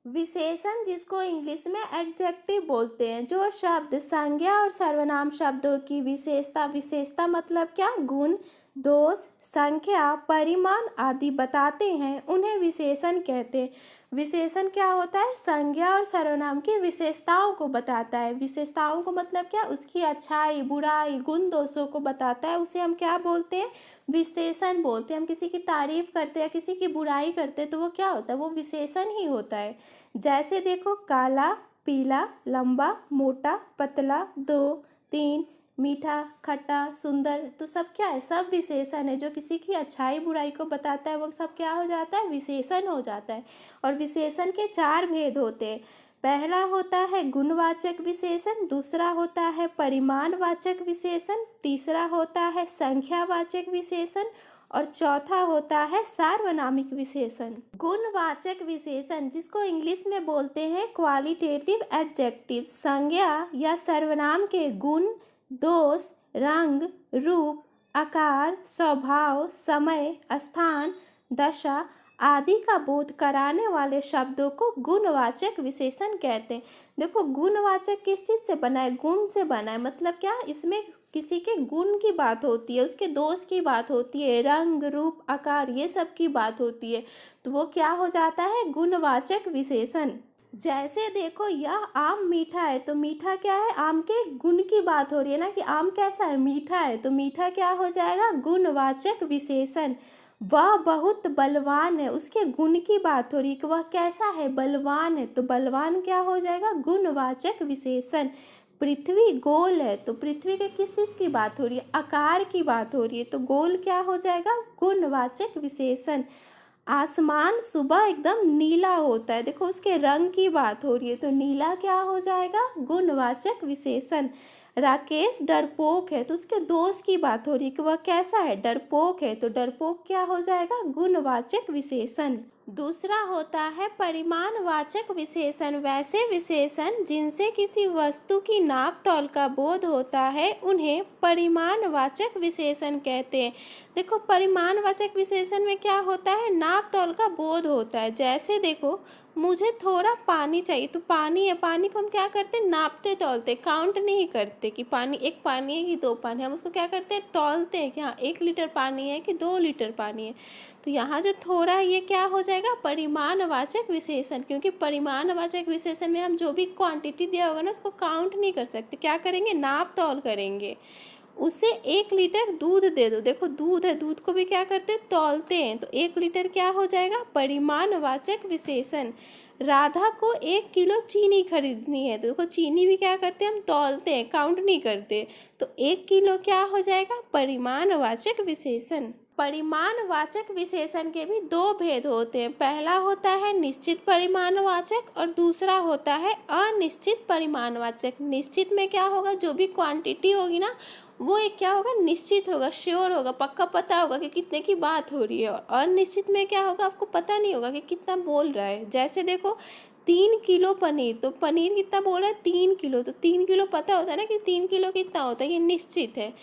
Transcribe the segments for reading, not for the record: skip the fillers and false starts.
विशेषण जिसको इंग्लिश में एडजेक्टिव बोलते हैं, जो शब्द संज्ञा और सर्वनाम शब्दों की विशेषता मतलब क्या, गुण, दोष, संख्या, परिमाण आदि बताते हैं, उन्हें विशेषण कहते हैं। विशेषण क्या होता है, संज्ञा और सर्वनाम की विशेषताओं को बताता है। विशेषताओं को मतलब क्या, उसकी अच्छाई बुराई गुण दोषों को बताता है, उसे हम क्या बोलते हैं, विशेषण बोलते हैं। हम किसी की तारीफ करते हैं, किसी की बुराई करते हैं, तो वो क्या होता है, वो विशेषण ही होता है। जैसे देखो, काला, पीला, लंबा, मोटा, पतला, दो, तीन, मीठा, खट्टा, सुंदर, तो सब क्या है, सब विशेषण है। जो किसी की अच्छाई बुराई को बताता है वो सब क्या हो जाता है, विशेषण हो जाता है। और विशेषण के चार भेद होते हैं। पहला होता है गुणवाचक विशेषण, दूसरा होता है परिमाणवाचक विशेषण, तीसरा होता है संख्यावाचक विशेषण और चौथा होता है सार्वनामिक विशेषण। गुणवाचक विशेषण जिसको इंग्लिश में बोलते हैं क्वालिटेटिव एडजेक्टिव, संज्ञा या सर्वनाम के गुण, दोष, रंग, रूप, आकार, स्वभाव, समय, स्थान, दशा आदि का बोध कराने वाले शब्दों को गुणवाचक विशेषण कहते हैं। देखो, गुणवाचक किस चीज़ से बना है, गुण से बना है। मतलब क्या, इसमें किसी के गुण की बात होती है, उसके दोष की बात होती है, रंग, रूप, आकार, ये सब की बात होती है, तो वो क्या हो जाता है, गुणवाचक विशेषण। जैसे देखो, यह आम मीठा है, तो मीठा क्या है, आम के गुण की बात हो रही है ना, कि आम कैसा है, मीठा है, तो मीठा क्या हो जाएगा, गुणवाचक विशेषण। वह बहुत बलवान है, उसके गुण की बात हो रही है कि वह कैसा है, बलवान है, तो बलवान क्या हो जाएगा, गुणवाचक विशेषण। पृथ्वी गोल है, तो पृथ्वी के किस चीज़ की बात हो रही है, आकार की बात हो रही है, तो गोल क्या हो जाएगा, गुणवाचक विशेषण। आसमान सुबह एकदम नीला होता है, देखो उसके रंग की बात हो रही है, तो नीला क्या हो जाएगा, गुणवाचक विशेषण। राकेश डरपोक है, तो उसके दोस्त की बात हो रही है कि वह कैसा है, डरपोक है, तो डरपोक क्या हो जाएगा, गुणवाचक विशेषण। दूसरा होता है परिमाणवाचक विशेषण। वैसे विशेषण जिनसे किसी वस्तु की नाप तौल का बोध होता है उन्हें परिमाणवाचक विशेषण कहते हैं। देखो, परिमाणवाचक विशेषण में क्या होता है, नाप तौल का बोध होता है। जैसे देखो, मुझे थोड़ा पानी चाहिए, तो पानी है, पानी को हम क्या करते हैं, नापते तौलते, काउंट नहीं करते कि पानी एक पानी है कि दो पानी है, हम उसको क्या करते हैं, तौलते हैं कि हाँ 1 लीटर पानी है कि 2 लीटर पानी है। तो यहाँ जो थोड़ा है ये क्या हो जाएगा, परिमाणवाचक विशेषण, क्योंकि परिमाणवाचक विशेषण में हम जो भी क्वांटिटी दिया होगा ना उसको काउंट नहीं कर सकते, क्या करेंगे, नाप तौल करेंगे। उसे 1 लीटर दूध दे दो, देखो दूध है, दूध को भी क्या करते हैं, तौलते हैं, तो 1 लीटर क्या हो जाएगा, परिमाणवाचक विशेषण। राधा को 1 किलो चीनी खरीदनी है, तो देखो चीनी भी क्या करते हैं, हम तौलते हैं, काउंट नहीं करते, तो 1 किलो क्या हो जाएगा, परिमाणवाचक विशेषण। परिमाणवाचक विशेषण के भी 2 भेद होते हैं। पहला होता है निश्चित परिमाणवाचक और दूसरा होता है अनिश्चित परिमाणवाचक। निश्चित में क्या होगा, जो भी क्वांटिटी होगी ना वो एक क्या होगा, निश्चित होगा, श्योर होगा, पक्का पता होगा कि कितने की बात हो रही है। और अनिश्चित में क्या होगा, आपको पता नहीं होगा कि कितना बोल रहा है। जैसे देखो 3 किलो पनीर, तो पनीर कितना बोल रहा है, 3 किलो, तो 3 किलो पता होता है ना कि 3 किलो कितना होता है, ये निश्चित है।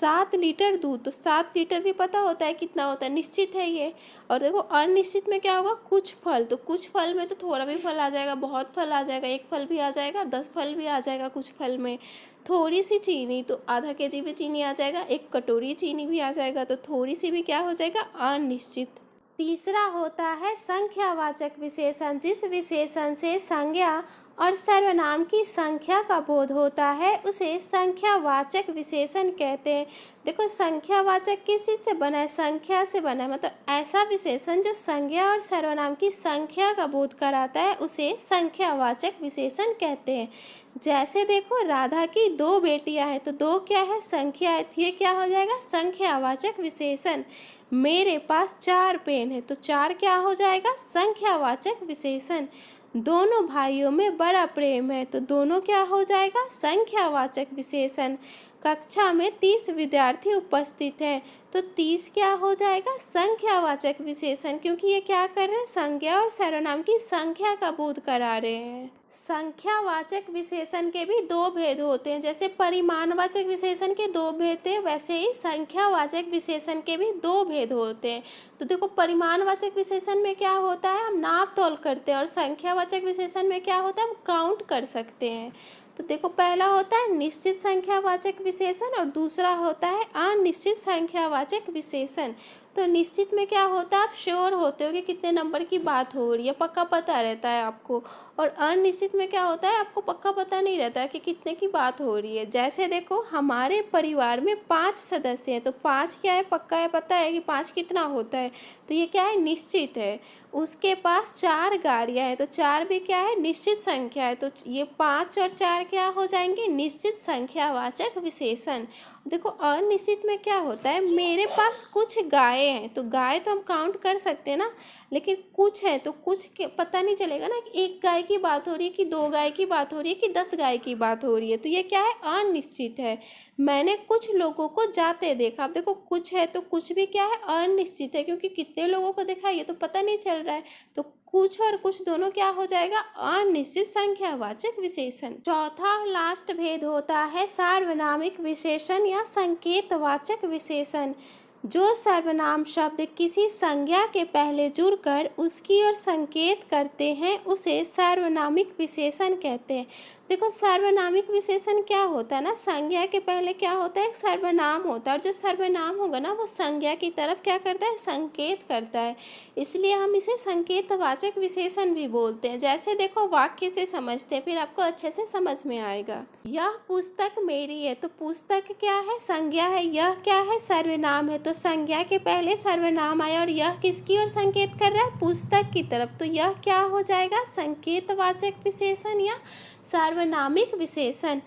7 लीटर दूध, तो 7 लीटर भी पता होता है कितना होता है, निश्चित है ये। और देखो अनिश्चित में क्या होगा, कुछ फल, तो कुछ फल में तो थोड़ा भी फल आ जाएगा, बहुत फल आ जाएगा, 1 फल भी आ जाएगा, 10 फल भी आ जाएगा कुछ फल में। थोड़ी सी चीनी, तो आधा केजी भी चीनी आ जाएगा, 1 कटोरी चीनी भी आ जाएगा, तो थोड़ी सी भी क्या हो जाएगा, अनिश्चित। तीसरा होता है संख्यावाचक विशेषण। जिस विशेषण से संज्ञा और सर्वनाम की संख्या का बोध होता है उसे संख्यावाचक विशेषण कहते हैं। देखो, संख्यावाचक किस चीज़ से बना है, संख्या से बना है, मतलब ऐसा विशेषण जो संज्ञा और सर्वनाम की संख्या का बोध कराता है उसे संख्यावाचक विशेषण कहते हैं। जैसे देखो, राधा की 2 बेटियां हैं, तो 2 क्या है, संख्या है, ये क्या हो जाएगा, संख्यावाचक विशेषण। मेरे पास 4 पेन है, तो 4 क्या हो जाएगा, संख्यावाचक विशेषण। दोनों भाइयों में बड़ा प्रेम है, तो दोनों क्या हो जाएगा, संख्यावाचक विशेषण। कक्षा में 30 विद्यार्थी उपस्थित हैं, तो 30 क्या हो जाएगा, संख्यावाचक विशेषण, क्योंकि ये क्या कर रहे हैं, संज्ञा और सर्वनाम की संख्या का बोध करा रहे हैं। संख्यावाचक विशेषण के भी दो भेद होते हैं, जैसे परिमाणवाचक विशेषण के दो भेद थे, वैसे ही संख्यावाचक विशेषण के भी दो भेद होते हैं। तो देखो, परिमाणवाचक विशेषण में क्या होता है, हम नाप तोल करते हैं, और संख्यावाचक विशेषण में क्या होता है, हम काउंट कर सकते हैं। तो देखो, पहला होता है निश्चित संख्यावाचक विशेषण और दूसरा होता है अनिश्चित संख्यावाचक विशेषण। तो निश्चित में क्या होता है, आप श्योर होते हो कि कितने नंबर की बात हो रही है, पक्का पता रहता है आपको। और अनिश्चित में क्या होता है, आपको पक्का पता नहीं रहता है कि कितने की बात हो रही है। जैसे देखो, हमारे परिवार में 5 सदस्य हैं, तो 5 क्या है, पक्का है, पता है कि 5 कितना होता है, तो ये क्या है, निश्चित है। उसके पास 4 गाड़ियाँ हैं, तो 4 भी क्या है, निश्चित संख्या है। तो ये 5 और 4 क्या हो जाएंगे, निश्चित संख्यावाचक विशेषण। देखो, अनिश्चित में क्या होता है, मेरे पास कुछ गायें हैं, तो गाय तो हम काउंट कर सकते हैं ना, लेकिन कुछ है तो कुछ के पता नहीं चलेगा ना कि एक गाय की बात हो रही है कि 2 गाय की बात हो रही है कि 10 गाय की बात हो रही है। तो ये क्या है, अनिश्चित है। मैंने कुछ लोगों को जाते देखा। अब देखो, कुछ है तो कुछ भी क्या है, अनिश्चित है, क्योंकि कितने लोगों को देखा ये तो पता नहीं चल रहा है। तो कुछ और कुछ दोनों क्या हो जाएगा, अनिश्चित संख्यावाचक विशेषण। चौथा और लास्ट भेद होता है सार्वनामिक विशेषण या संकेतवाचक विशेषण। जो सर्वनाम शब्द किसी संज्ञा के पहले जुड़कर उसकी ओर संकेत करते हैं उसे सार्वनामिक विशेषण कहते हैं। देखो, सार्वनामिक विशेषण क्या होता है ना, संज्ञा के पहले क्या होता है, एक सर्वनाम होता है, और जो सर्वनाम होगा ना वो संज्ञा की तरफ क्या करता है, संकेत करता है, इसलिए हम इसे संकेतवाचक विशेषण भी बोलते हैं। जैसे देखो, वाक्य से समझते हैं, फिर आपको अच्छे से समझ में आएगा। यह पुस्तक मेरी है, तो पुस्तक क्या है, संज्ञा है, यह क्या है, सर्वनाम है, तो संज्ञा के पहले सर्वनाम आया और यह किसकी ओर संकेत कर रहा है, पुस्तक की तरफ, तो यह क्या हो जाएगा, संकेतवाचक विशेषण या सार्वनामिक विशेषण।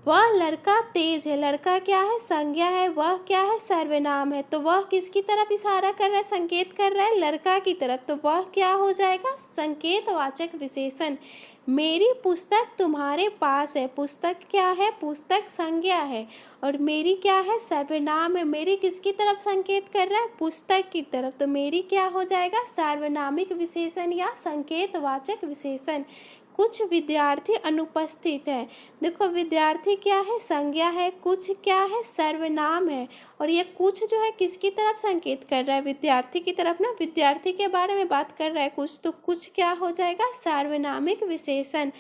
वह लड़का तेज है, लड़का क्या है, संज्ञा है, वह क्या है, सर्वनाम है, तो वह किसकी तरफ इशारा कर रहा है, संकेत कर रहा है, लड़का की तरफ, तो वह क्या हो जाएगा, संकेतवाचक विशेषण। मेरी पुस्तक तुम्हारे पास है, पुस्तक क्या है, पुस्तक संज्ञा है, और मेरी क्या है, सर्वनाम है, मेरी किसकी तरफ संकेत कर रहा है, पुस्तक की तरफ, तो मेरी क्या हो जाएगा, सार्वनामिक विशेषण या संकेतवाचक विशेषण। कुछ विद्यार्थी अनुपस्थित है। देखो, विद्यार्थी क्या है, संज्ञा है, कुछ क्या है, सर्वनाम है, और ये कुछ जो है किसकी तरफ संकेत कर रहा है, विद्यार्थी की तरफ ना, विद्यार्थी के बारे में बात कर रहा है कुछ, तो कुछ क्या हो जाएगा, सार्वनामिक विशेषण।